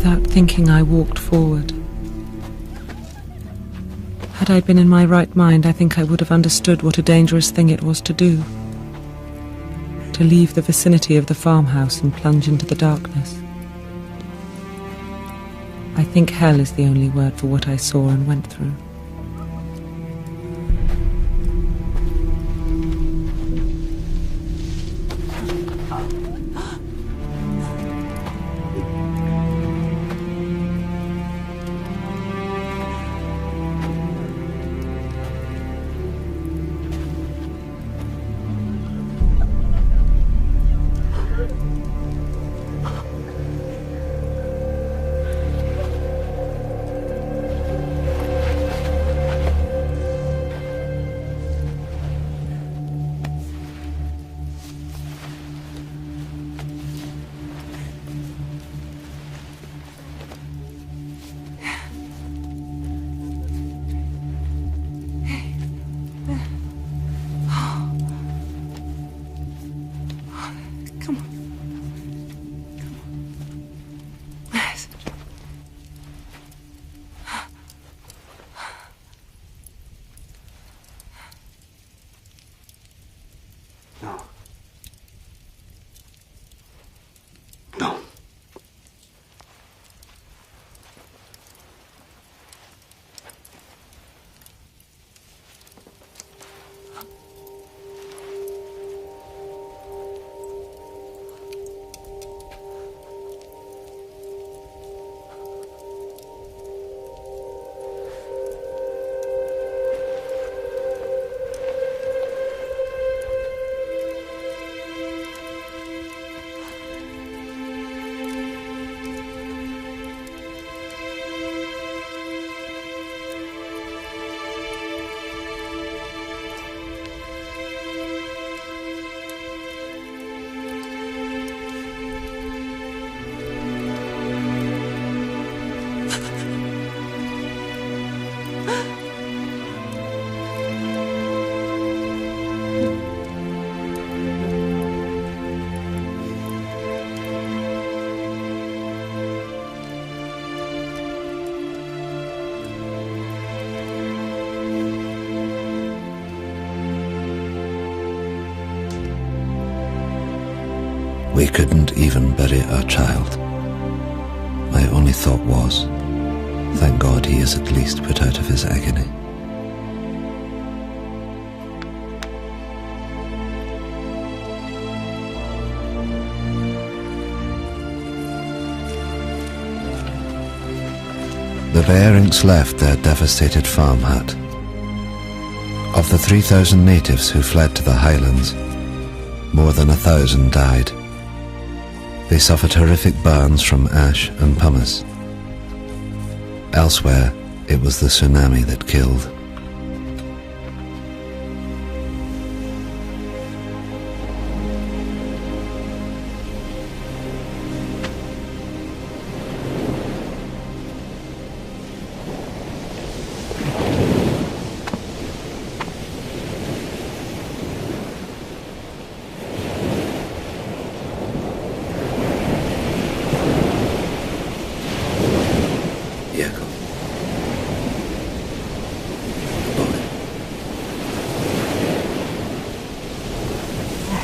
Without thinking, I walked forward. Had I been in my right mind, I think I would have understood what a dangerous thing it was to do. To leave the vicinity of the farmhouse and plunge into the darkness. I think hell is the only word for what I saw and went through. We couldn't even bury our child. My only thought was, thank God he is at least put out of his agony. The Bearings left their devastated farm hut. Of the 3,000 natives who fled to the highlands, more than 1,000 died. They suffered horrific burns from ash and pumice. Elsewhere, it was the tsunami that killed.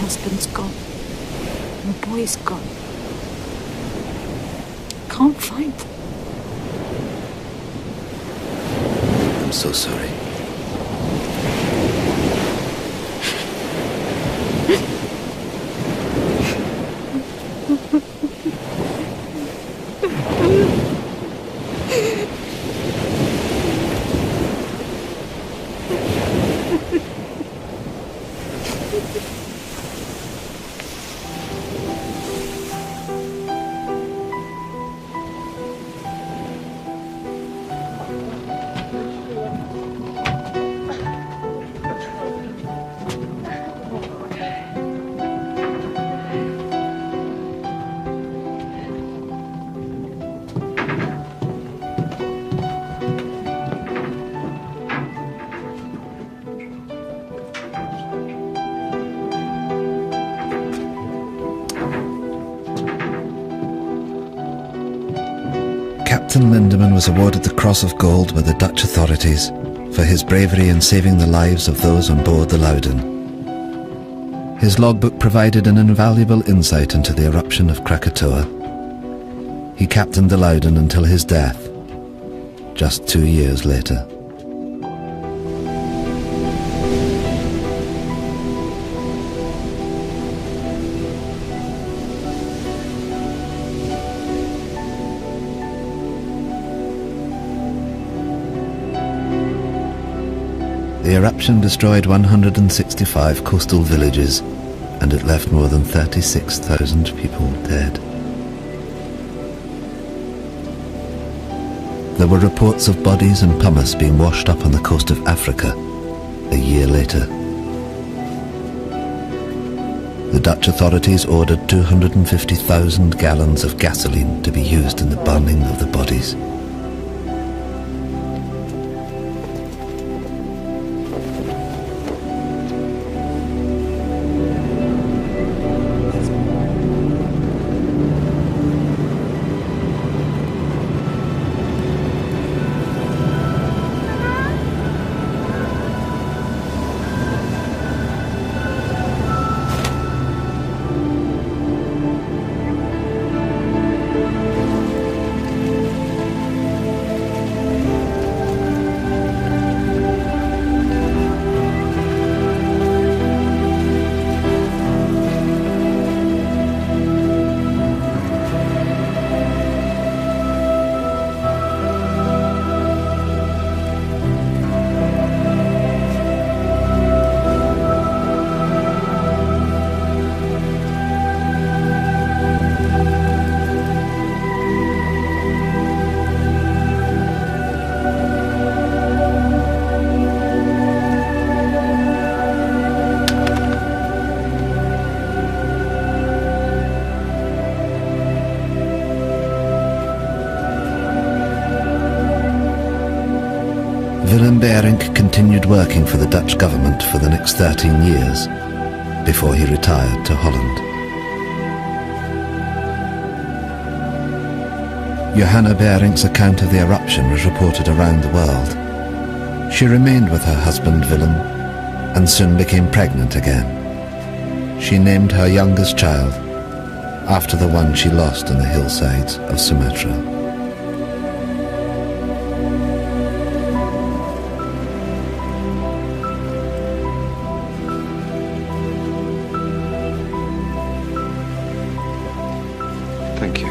Husband's gone. My boy's gone. Can't find them. I'm so sorry. Captain Lindeman was awarded the Cross of Gold by the Dutch authorities for his bravery in saving the lives of those on board the Loudon. His logbook provided an invaluable insight into the eruption of Krakatoa. He captained the Loudon until his death, just 2 years later. The eruption destroyed 165 coastal villages, and it left more than 36,000 people dead. There were reports of bodies and pumice being washed up on the coast of Africa a year later. The Dutch authorities ordered 250,000 gallons of gasoline to be used in the burning of the bodies. Willem Barink continued working for the Dutch government for the next 13 years before he retired to Holland. Johanna Berink's account of the eruption was reported around the world. She remained with her husband Willem and soon became pregnant again. She named her youngest child after the one she lost on the hillsides of Sumatra. Thank you.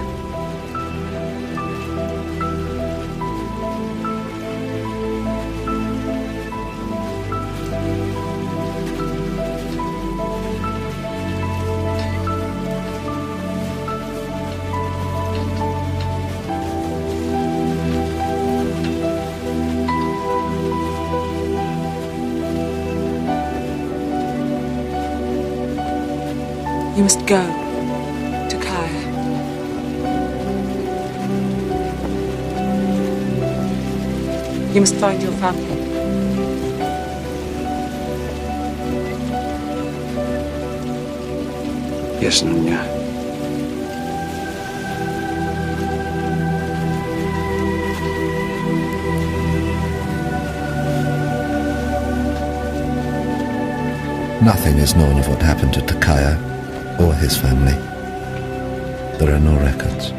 You must go to Kaya. You must find your family. Yes, Nunya. Nothing is known of what happened to Takaya or his family. There are no records.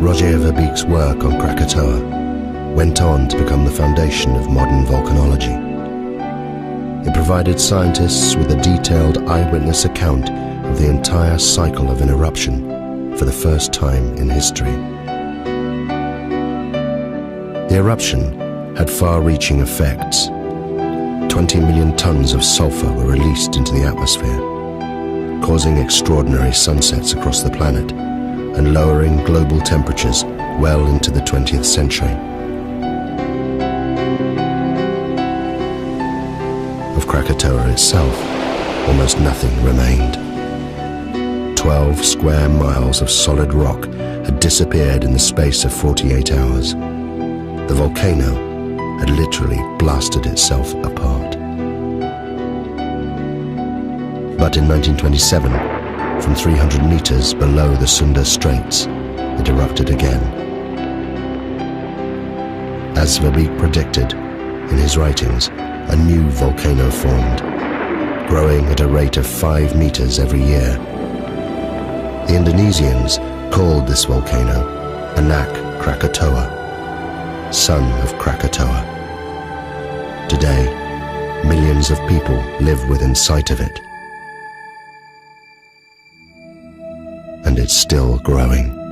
Roger Verbeek's work on Krakatoa went on to become the foundation of modern volcanology. It provided scientists with a detailed eyewitness account of the entire cycle of an eruption for the first time in history. The eruption had far-reaching effects. 20 million tons of sulfur were released into the atmosphere, causing extraordinary sunsets across the planet and lowering global temperatures well into the 20th century. Of Krakatoa itself, almost nothing remained. 12 square miles of solid rock had disappeared in the space of 48 hours. The volcano had literally blasted itself apart. But in 1927, from 300 meters below the Sunda Straits, it erupted again. As Verbeek predicted in his writings, a new volcano formed, growing at a rate of 5 meters every year. The Indonesians called this volcano Anak Krakatoa, son of Krakatoa. Today, millions of people live within sight of it. And it's still growing.